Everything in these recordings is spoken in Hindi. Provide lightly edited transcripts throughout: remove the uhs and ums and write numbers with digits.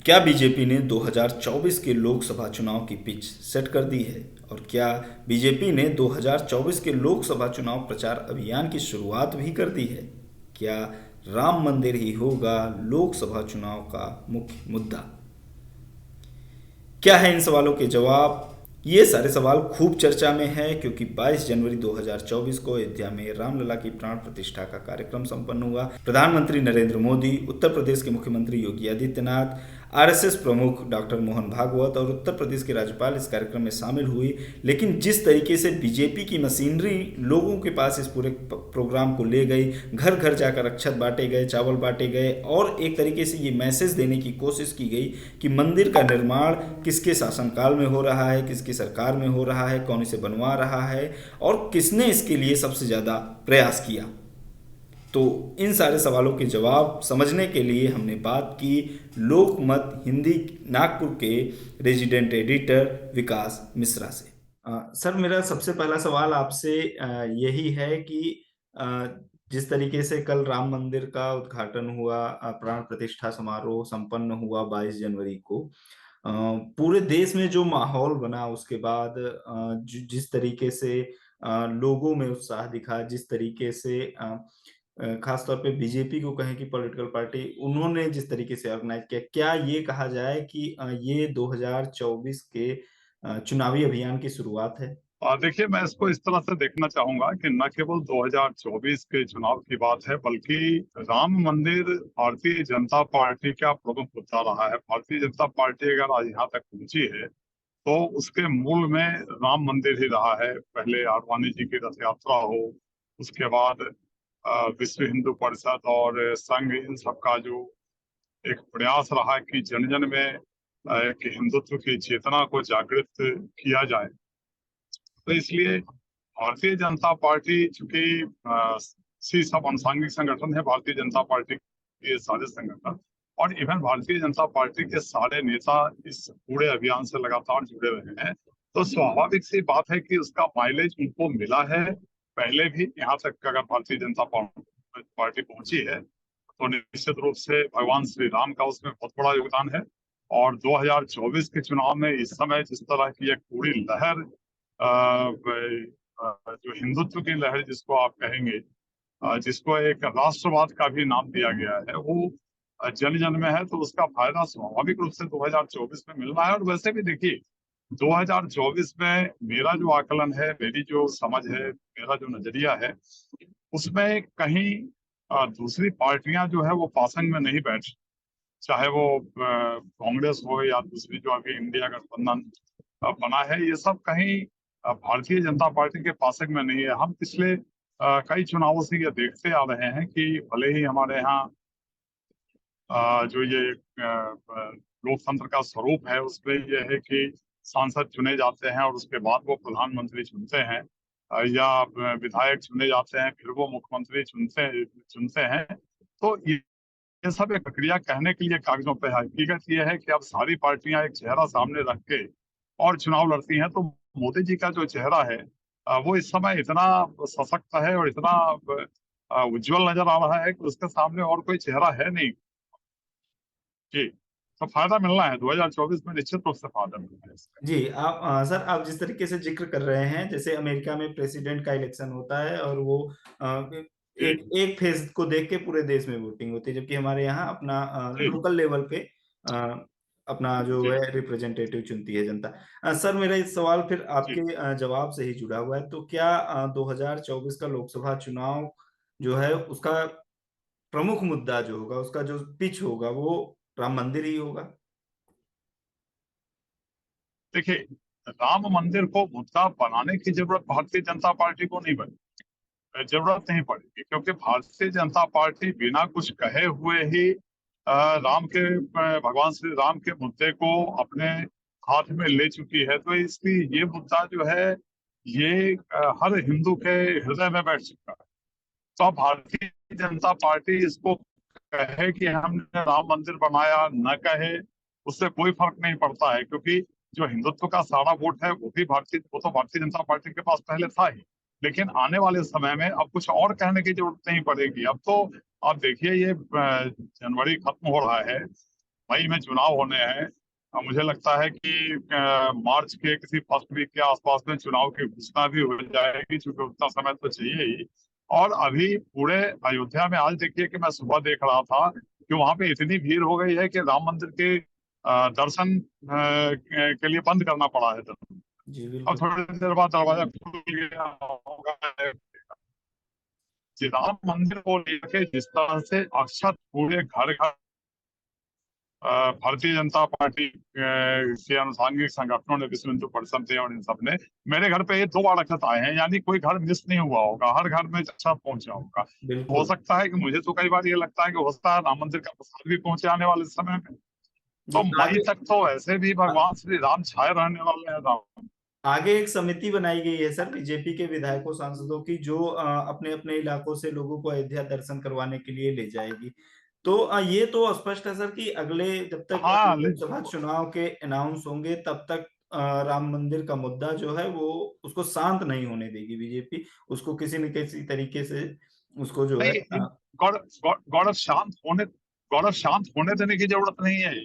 क्या बीजेपी ने 2024 के लोकसभा चुनाव की पिच सेट कर दी है? और क्या बीजेपी ने 2024 के लोकसभा चुनाव प्रचार अभियान की शुरुआत भी कर दी है? क्या राम मंदिर ही होगा लोकसभा चुनाव का मुख्य मुद्दा? क्या है इन सवालों के जवाब? ये सारे सवाल खूब चर्चा में है क्योंकि 22 जनवरी 2024 को अयोध्या में रामलला की प्राण प्रतिष्ठा का कार्यक्रम संपन्न हुआ। प्रधानमंत्री नरेंद्र मोदी, उत्तर प्रदेश के मुख्यमंत्री योगी आदित्यनाथ, आरएसएस प्रमुख डॉक्टर मोहन भागवत और उत्तर प्रदेश के राज्यपाल इस कार्यक्रम में शामिल हुई। लेकिन जिस तरीके से बीजेपी की मशीनरी लोगों के पास इस पूरे प्रोग्राम को ले गई, घर घर जाकर अक्षत बांटे गए, चावल बांटे गए और एक तरीके से ये मैसेज देने की कोशिश की गई कि मंदिर का निर्माण किसके शासनकाल में हो रहा है, किसकी सरकार में हो रहा है, कौन इसे बनवा रहा है और किसने इसके लिए सबसे ज़्यादा प्रयास किया। तो इन सारे सवालों के जवाब समझने के लिए हमने बात की लोकमत हिंदी नागपुर के रेजिडेंट एडिटर विकास मिश्रा से। सर, मेरा सबसे पहला सवाल आपसे यही है कि अ, जिस तरीके से कल राम मंदिर का उद्घाटन हुआ, प्राण प्रतिष्ठा समारोह संपन्न हुआ 22 जनवरी को, पूरे देश में जो माहौल बना उसके बाद जिस तरीके से लोगों में उत्साह दिखा, जिस तरीके से खास तौर पे बीजेपी को कहें कि पॉलिटिकल पार्टी उन्होंने जिस तरीके से ऑर्गेनाइज किया, क्या ये कहा जाए कि ये 2024 के चुनावी अभियान की शुरुआत है? देखिए, मैं इसको इस तरह से देखना चाहूंगा कि न केवल 2024 के चुनाव की बात है, बल्कि राम मंदिर भारतीय जनता पार्टी का प्रमुख मुद्दा रहा है। भारतीय जनता पार्टी अगर आज यहाँ तक पहुंची है तो उसके मूल में राम मंदिर ही रहा है। पहले आडवाणी जी की रथ यात्रा हो, उसके बाद विश्व हिंदू परिषद और संघ, इन सब का जो एक प्रयास रहा कि जन जन में कि हिंदुत्व की चेतना को जागृत किया जाए। तो इसलिए भारतीय जनता पार्टी, चूंकि सी सब अनुसांगिक संगठन है भारतीय जनता पार्टी के सारे संगठन, और इवन भारतीय जनता पार्टी के सारे नेता इस पूरे अभियान से लगातार जुड़े रहे हैं, तो स्वाभाविक सी बात है कि उसका माइलेज उनको मिला है। पहले भी यहाँ तक अगर भारतीय जनता पार्टी पहुंची है तो निश्चित रूप से भगवान श्री राम का उसमें बहुत बड़ा योगदान है। और 2024 के चुनाव में इस समय जिस तरह की एक पूरी लहर, जो हिंदुत्व की लहर जिसको आप कहेंगे, जिसको एक राष्ट्रवाद का भी नाम दिया गया है, वो जन जन में है, तो उसका फायदा स्वाभाविक रूप से 2024 में मिल रहा है। और वैसे भी देखिए, 2024 में मेरा जो आकलन है, मेरी जो समझ है, मेरा जो नजरिया है, उसमें कहीं दूसरी पार्टियां जो है वो पासंग में नहीं बैठ, चाहे वो कांग्रेस हो या दूसरी जो अभी इंडिया गठबंधन बना है, ये सब कहीं भारतीय जनता पार्टी के पासक में नहीं है। हम पिछले कई चुनावों से ये देखते आ रहे हैं कि भले ही हमारे यहाँ जो ये लोकतंत्र का स्वरूप है उसमें ये है कि सांसद चुने जाते हैं और उसके बाद वो प्रधानमंत्री चुनते हैं, या विधायक चुने जाते हैं, फिर वो मुख्यमंत्री चुनते चुनते हैं। तो ये सब एक प्रक्रिया कहने के लिए कागजों पे है। हकीकत ये है कि अब सारी पार्टियां एक चेहरा सामने रख के और चुनाव लड़ती हैं। तो मोदी जी का जो चेहरा है वो इस समय इतना सशक्त है और इतना उज्जवल नजर आ रहा है कि उसके सामने और कोई चेहरा है नहीं। जी, तो फायदा मिलना है 2024 में, निश्चित रूप से फायदा मिलना है इसका। जी, सर, आप जिस तरीके से जिक्र कर रहे हैं, जैसे अमेरिका में प्रेसिडेंट का इलेक्शन होता है और वो अ, जी एक एक फेज को देख के पूरे देश में वोटिंग होती है, जबकि हमारे यहाँ अपना जी लोकल लेवल पे अपना जो जी है रिप्रेजेंटेटिव चुनती है जनता। सर, मेरा इस सवाल फिर जी। आपके जवाब से ही जुड़ा हुआ है। तो क्या 2024 का लोकसभा चुनाव जो है उसका प्रमुख मुद्दा जो होगा, उसका जो पिच होगा, वो राम मंदिर ही होगा? देखिए, राम मंदिर को मुद्दा बनाने की जरूरत भारतीय जनता पार्टी को नहीं बनी, जरूरत नहीं पड़ेगी, क्योंकि भारतीय जनता पार्टी बिना कुछ कहे हुए ही राम के भगवान श्री राम के मुद्दे को अपने हाथ में ले चुकी है। तो इसलिए ये मुद्दा जो है ये हर हिंदू के हृदय में बैठ चुका है। तो अब भारतीय जनता पार्टी इसको कहे कि हमने राम मंदिर बनाया, न कहे, उससे कोई फर्क नहीं पड़ता है, क्योंकि जो हिंदुत्व का सारा वोट है वो तो भारतीय जनता पार्टी के पास पहले था ही। लेकिन आने वाले समय में अब कुछ और कहने की जरूरत नहीं पड़ेगी। अब तो आप देखिए, ये जनवरी खत्म हो रहा है, मई में चुनाव होने हैं। मुझे लगता है कि मार्च के किसी फर्स्ट वीक के आसपास में चुनाव की घोषणा भी हो जाएगी, क्योंकि उतना समय तो चाहिए ही। और अभी पूरे अयोध्या में आज देखिए कि मैं सुबह देख रहा था कि वहां पे इतनी भीड़ हो गई है कि राम मंदिर के दर्शन के लिए बंद करना पड़ा है दर्शन। जी अब बिल्कुल। थोड़ी देर बाद दरवाजा खुल गया होगा। जी, राम मंदिर को लेकर जिस तरह से अक्षत पूरे घर घर भारतीय जनता पार्टी के अनुसांगिक संगठनों ने, विश्व हिंदू परिषद ने और इन सब ने, मेरे घर पे ये 2 बार अक्षत आए हैं, यानी कोई घर मिस नहीं हुआ होगा, हर घर में अक्षत पहुंचा होगा। हो बिल्कुल। सकता है कि मुझे तो कई बार ये लगता है कि हो सकता है राम मंदिर का प्रसाद भी पहुंचे आने वाले समय में। जी तो मई आगे तक तो ऐसे भी भगवान श्री राम छाए रहने वाले हैं राम। आगे एक समिति बनाई गई है सर बीजेपी के विधायकों सांसदों की, जो अपने अपने इलाकों से लोगों को अयोध्या दर्शन करवाने के लिए ले जाएगी। तो ये तो स्पष्ट है सर कि अगले जब तक हाँ लोकसभा चुनाव के अनाउंस होंगे तब तक राम मंदिर का मुद्दा जो है वो उसको शांत नहीं होने देगी बीजेपी। उसको किसी न किसी तरीके से उसको जो है नहीं, गौरव गौरव गौरव शांत होने देने की जरूरत नहीं है।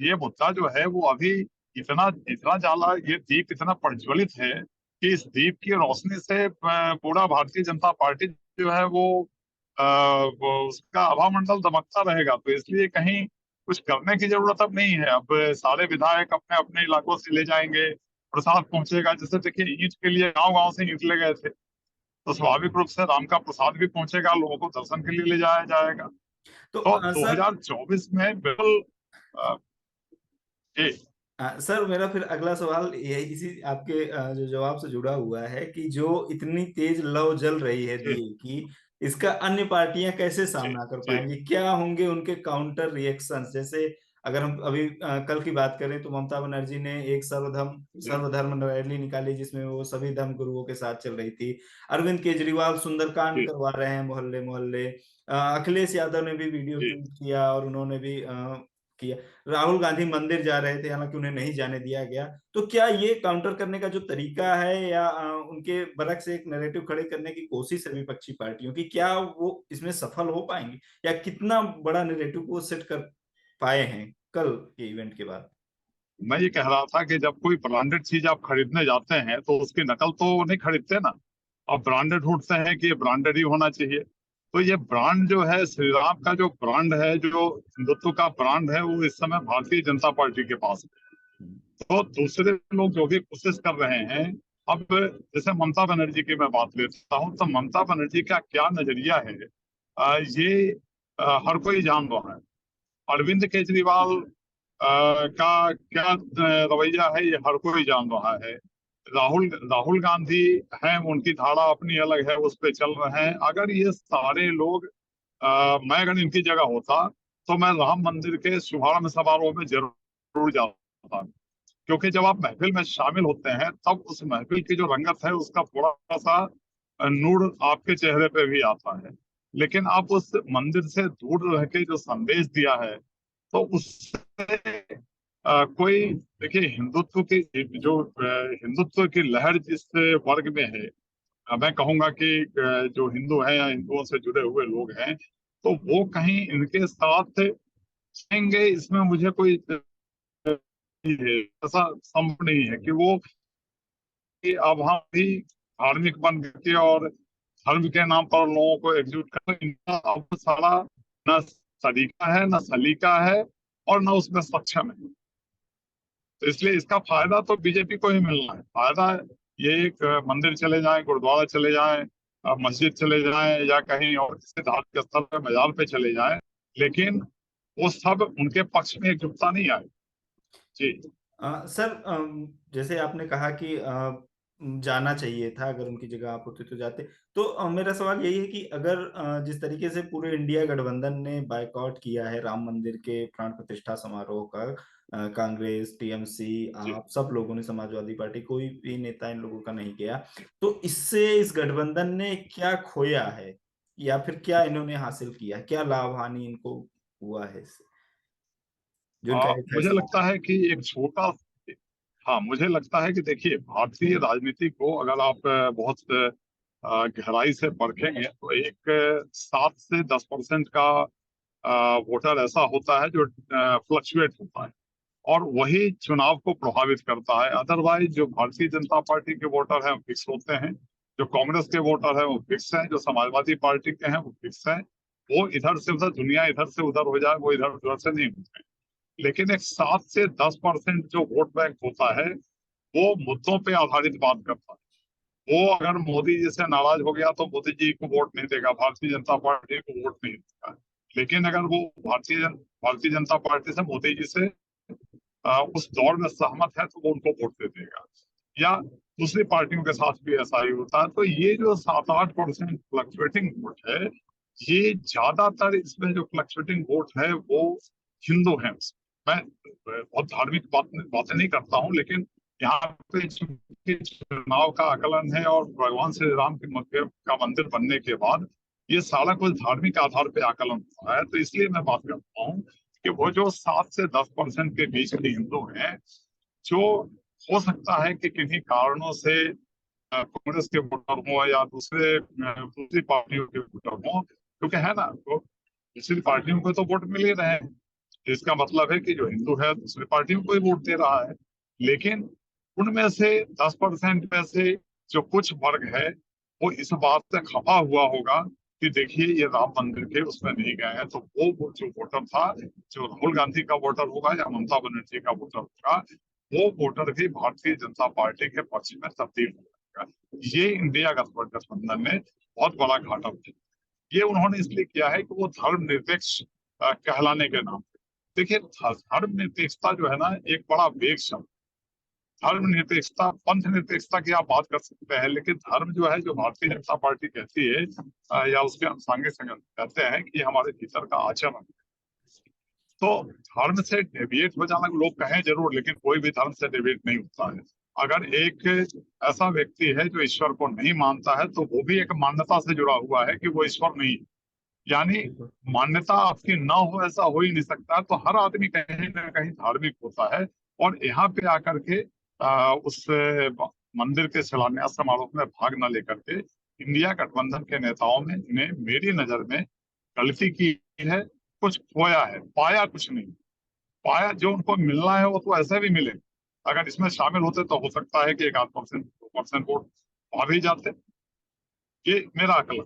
ये मुद्दा जो है वो अभी इतना इतना ज्यादा, ये दीप इतना प्रज्वलित है कि इस दीप की रोशनी से पूरा भारतीय जनता पार्टी जो है वो उसका आभा मंडल दमकता रहेगा। तो इसलिए कहीं कुछ करने की जरूरत अब नहीं है। अब सारे विधायक अपने अपने इलाकों से ले जाएंगे, प्रसाद पहुंचेगा। जैसे देखिए, ईंट के लिए गांव गांव से ईंट ले गए थे, तो स्वाभाविक रूप से राम का प्रसाद भी पहुंचेगा, लोगों को दर्शन के लिए ले जाया जाएगा। तो तो सर 2024 में बिल्कुल अ, ये सर मेरा फिर अगला सवाल ये इसी आपके जो जवाब से जुड़ा हुआ है कि जो इतनी तेज लौ जल रही है जी दिए की, इसका अन्य पार्टियां कैसे जी सामना कर जी पाएंगी? क्या होंगे उनके काउंटर रिएक्शंस? जैसे अगर हम अभी कल की बात करें तो ममता बनर्जी ने एक जी सर्वधर्म रैली निकाली जिसमें वो सभी धर्म गुरुओं के साथ चल रही थी। अरविंद केजरीवाल सुंदरकांड जी करवा रहे हैं मोहल्ले मोहल्ले। अखिलेश यादव ने भी वीडियो जी ट्वीट किया और उन्होंने भी किया। राहुल गांधी मंदिर जा रहे थे, हालांकि उन्हें नहीं जाने दिया गया। तो क्या ये काउंटर करने का जो तरीका है या उनके बरक से एक नैरेटिव खड़े करने की कोशिश है विपक्षी पार्टियों की, क्या वो इसमें सफल हो पाएंगे या कितना बड़ा नैरेटिव वो सेट कर पाए हैं कल के इवेंट के बाद? मैं ये कह रहा था कि जब कोई ब्रांडेड चीज आप खरीदने जाते हैं तो उसकी नकल तो नहीं खरीदते ना। अब ब्रांडेड ढूंढते हैं कि ये ब्रांडेड ही होना चाहिए। तो ये ब्रांड जो है, श्री राम का जो ब्रांड है, जो हिंदुत्व का ब्रांड है, वो इस समय भारतीय जनता पार्टी के पास है। तो दूसरे लोग जो भी कोशिश कर रहे हैं, अब जैसे ममता बनर्जी की मैं बात लेता हूँ, तो ममता बनर्जी का क्या नजरिया है, ये हर कोई जान रहा है। अरविंद केजरीवाल का क्या रवैया है, ये हर कोई जान रहा है। राहुल राहुल गांधी हैं, उनकी धारा अपनी अलग है, उस पर चल रहे हैं। अगर ये सारे लोग मैं अगर इनकी जगह होता तो मैं राम मंदिर के शुभारंभ समारोह में जरूर जाता। क्योंकि जब आप महफिल में शामिल होते हैं तब उस महफिल की जो रंगत है उसका थोड़ा सा नूर आपके चेहरे पे भी आता है। लेकिन आप उस मंदिर से दूर रह के जो संदेश दिया है, तो उससे कोई, देखिए, हिंदुत्व की जो हिंदुत्व की लहर जिस वर्ग में है, मैं कहूंगा कि जो हिंदू हैं या हिंदुओं से जुड़े हुए लोग हैं, तो वो कहीं इनके साथ रहेंगे, इसमें मुझे कोई है ऐसा संभव नहीं है कि वो, कि अब हम भी धार्मिक बन के और धर्म के नाम पर लोगों को एकजुट कर, इनका अब सारा न सलीका है, न सलीका है, और न उसमें सक्षम है। तो इसलिए इसका फायदा तो बीजेपी को ही मिलना है। फायदा ये एक मंदिर चले जाएं, गुरुद्वारा चले जाएं, मस्जिद चले जाएं, या कहीं और किसी धार्मिक स्थल पे, मजार पे चले जाएं, लेकिन वो सब उनके पक्ष में एकजुटता नहीं आए। जी सर जैसे आपने कहा कि जाना चाहिए था, अगर उनकी जगह आप होते तो जाते। तो मेरा सवाल यही है कि अगर जिस तरीके से पूरे इंडिया गठबंधन ने बायकॉट किया है राम मंदिर के प्राण प्रतिष्ठा समारोह का, कांग्रेस, टीएमसी, जी आप सब लोगों ने, समाजवादी पार्टी, कोई भी नेता इन लोगों का नहीं गया। तो इससे इस गठबंधन ने क्या खोया है या फिर क्या इन्होंने हासिल किया? क्या लाभ हानि इनको हुआ है इससे, जो इनका ये मुझे फैसला लगता है कि एक छोटा, हाँ, मुझे लगता है कि देखिए, भारतीय राजनीति को अगर आप बहुत गहराई से परखेंगे तो एक 7 से 10% का वोटर ऐसा होता है जो फ्लक्चुएट होता है और वही चुनाव को प्रभावित करता है। अदरवाइज जो भारतीय जनता पार्टी के वोटर हैं वो फिक्स होते हैं, जो कांग्रेस के वोटर हैं वो फिक्स हैं, जो समाजवादी पार्टी के हैं वो फिक्स हैं। वो इधर से उधर, दुनिया इधर से उधर हो जाए, वो इधर उधर से नहीं होते। लेकिन एक 7 से 10% जो वोट बैंक होता है वो मुद्दों पे आधारित बात करता है। वो अगर मोदी जी से नाराज हो गया तो मोदी जी को वोट नहीं देगा, भारतीय जनता पार्टी को वोट नहीं देगा। लेकिन अगर वो भारतीय जनता पार्टी से, मोदी जी से उस दौर में सहमत है तो वो उनको वोट दे देगा। या दूसरी पार्टियों के साथ भी ऐसा ही होता है। तो ये जो 7-8% फ्लक्चुएटिंग वोट है, ये ज्यादातर इसमें जो फ्लक्चुएटिंग वोट है वो हिंदू है। मैं बहुत धार्मिक बातें नहीं करता हूँ, लेकिन यहाँ पे चूंकि चुनाव का आकलन है और भगवान श्री राम के का मंदिर बनने के बाद ये सारा कुछ धार्मिक आधार पे आकलन हुआ है, तो इसलिए मैं बात करता हूँ कि वो जो 7 से 10% के बीच के हिंदू हैं, जो हो सकता है कि किन्हीं कारणों से कांग्रेस के वोटर हो या दूसरी पार्टियों के वोटर हो, क्योंकि है ना, तो दूसरी पार्टियों को तो वोट मिल ही रहे हैं। इसका मतलब है कि जो हिंदू है दूसरी पार्टियों को ही वोट दे रहा है। लेकिन उनमें से 10% में से जो कुछ वर्ग है वो इस बात से खफा हुआ होगा कि देखिए ये राम मंदिर के उसमें नहीं गए हैं, तो वो जो वोटर था, जो राहुल गांधी का वोटर होगा या ममता बनर्जी का वोटर होगा, वो वोटर भी भारतीय जनता पार्टी के पक्ष में तब्दील हो जाएगा। ये इंडिया गठबंधन ने बहुत बड़ा घाटा उठाया। ये उन्होंने इसलिए किया है कि वो धर्मनिरपेक्ष कहलाने के नाम पे। देखिए, धर्मनिरपेक्षता जो है ना, एक बड़ा वेग शब्द। धर्मनिरपेक्षता, पंथ निरपेक्षता की आप बात कर सकते हैं, लेकिन धर्म जो है, जो भारतीय जनता पार्टी कहती है या उसके अनुसांगिक संगठन कहते हैं कि हमारे भीतर का आचरण। तो धर्म से डेविएट हो जाना, लोग कहें जरूर, लेकिन कोई भी धर्म से डेविएट नहीं होता है। अगर एक ऐसा व्यक्ति है जो ईश्वर को नहीं मानता है, तो वो भी एक मान्यता से जुड़ा हुआ है कि वो ईश्वर नहीं है। यानी मान्यता आपकी ना हो ऐसा हो ही नहीं सकता। तो हर आदमी कहीं ना कहीं धार्मिक होता है। और यहाँ पे आकर के उस मंदिर के शिलान्यास समारोह में भाग न लेकर के इंडिया गठबंधन के नेताओं ने मेरी नजर में गलती की है। कुछ खोया है, पाया कुछ नहीं। पाया जो उनको मिलना है वो तो ऐसे भी मिले। अगर इसमें शामिल होते तो हो सकता है कि 1-8%, 2% वोट और भी जाते। ये मेरा आकलन।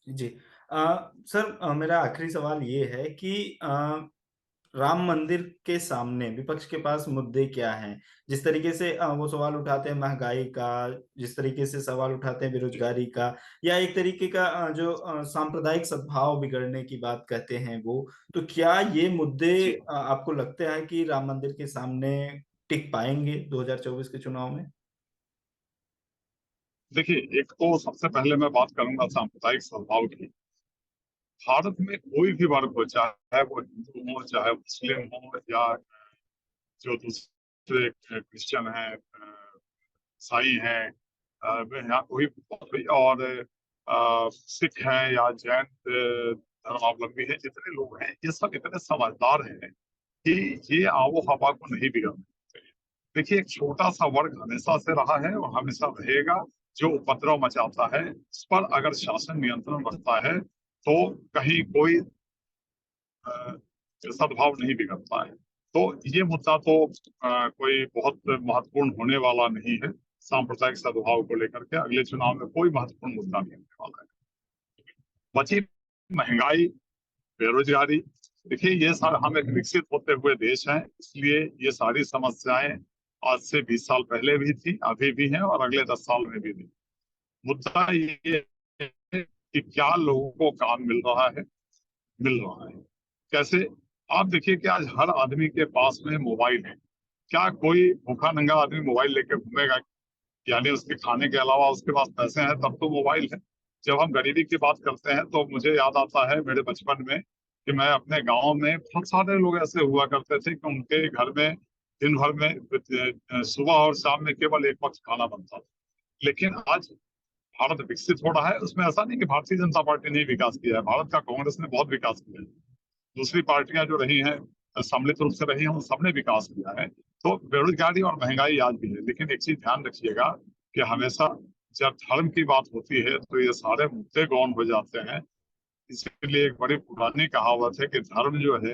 जी। सर, मेरा आखिरी सवाल ये है कि राम मंदिर के सामने विपक्ष के पास मुद्दे क्या हैं? जिस तरीके से वो सवाल उठाते हैं महँगाई का, जिस तरीके से सवाल उठाते हैं बेरोज़गारी का, या एक तरीके का जो सांप्रदायिक सद्भाव बिगड़ने की बात कहते हैं वो, तो क्या ये मुद्दे जी, आपको लगता है कि राम मंदिर के सामने टिक पाएँगे 2024 के चुनाव में? देखिए, एक तो सबसे पहले मैं बात करूंगा सांप्रदायिक सद्भाव की। भारत में कोई भी वर्ग हो, चाहे वो हिंदू हो, चाहे मुस्लिम हो, या जो दूसरे क्रिश्चियन हैं, ईसाई हैं, यहाँ कोई और सिख हैं या जैन धर्मावलंबी हैं, जितने लोग हैं ये सब इतने समझदार हैं कि ये आबो हवा को नहीं बिगाड़ना चाहिए। देखिए, एक छोटा सा वर्ग हमेशा से रहा है और हमेशा रहेगा जो उपद्रव मचाता है। इस पर अगर शासन नियंत्रण रखता है तो कहीं कोई सद्भाव नहीं बिगड़ता है। तो ये मुद्दा तो कोई बहुत महत्वपूर्ण होने वाला नहीं है। सांप्रदायिक सद्भाव को लेकर के अगले चुनाव में कोई महत्वपूर्ण मुद्दा नहीं होने वाला है। बची महंगाई, बेरोजगारी, देखिए ये सारा, हम एक विकसित होते हुए देश हैं, इसलिए ये सारी समस्याएं आज से 20 साल पहले भी थी, अभी भी हैं और अगले 10 साल में भी नहीं। मुद्दा ये है कि क्या लोगों को काम मिल रहा है। कैसे? आप देखिए कि आज हर आदमी के पास में मोबाइल है। क्या कोई भूखा नंगा आदमी मोबाइल लेके घूमेगा? यानी उसके खाने के अलावा उसके पास पैसे हैं तब तो मोबाइल है। जब हम गरीबी की बात करते हैं तो मुझे याद आता है मेरे बचपन में कि मैं अपने गांव में, बहुत सारे लोग ऐसे हुआ करते थे कि उनके घर में दिन भर में सुबह और शाम में केवल एक वक्त खाना बनता था। लेकिन आज भारत विकसित हो रहा है। उसमें ऐसा नहीं कि भारतीय जनता पार्टी ने विकास किया है, भारत का कांग्रेस ने बहुत विकास किया है। दूसरी पार्टियां जो रही हैं, सम्मिलित रूप से रही हैं, उन सबने विकास किया है। तो बेरोजगारी और महंगाई आज भी है, लेकिन एक चीज ध्यान रखिएगा कि हमेशा जब धर्म की बात होती है तो ये सारे मुद्दे गौण हो जाते हैं। इसलिए एक बड़ी पुरानी कहावत है कि धर्म जो है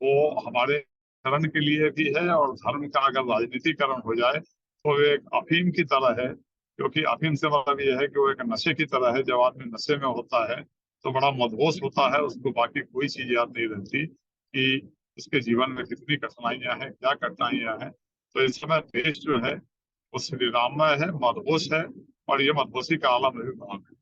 वो हमारे शरण के लिए भी है, और धर्म का अगर राजनीतिकरण हो जाए तो वो एक अफीम की तरह है। क्योंकि अफीम से मतलब ये है कि वो एक नशे की तरह है। जब आदमी नशे में होता है तो बड़ा मदहोश होता है, उसको बाकी कोई चीज याद नहीं रहती कि उसके जीवन में कितनी कठिनाइयां हैं, क्या कठिनाइयां हैं। तो इस समय देश जो है वो श्री राममय है, मदहोश है, और ये मदहोशी का आलम है वहां पे।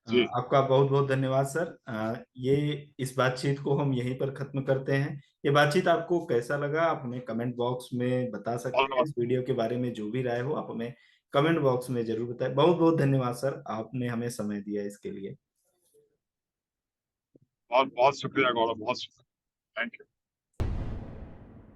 जी। आपका बहुत बहुत धन्यवाद सर। ये इस बातचीत को हम यहीं पर खत्म करते हैं। ये बातचीत आपको कैसा लगा आप हमें कमेंट बॉक्स में बता सकते हैं। बहुत इस वीडियो के बारे में जो भी राय हो आप हमें कमेंट बॉक्स में जरूर बताएं। बहुत बहुत धन्यवाद सर, आपने हमें समय दिया इसके लिए। बहुत बहुत शुक्रिया गौरव, बहुत शुक्रिया। Thank you.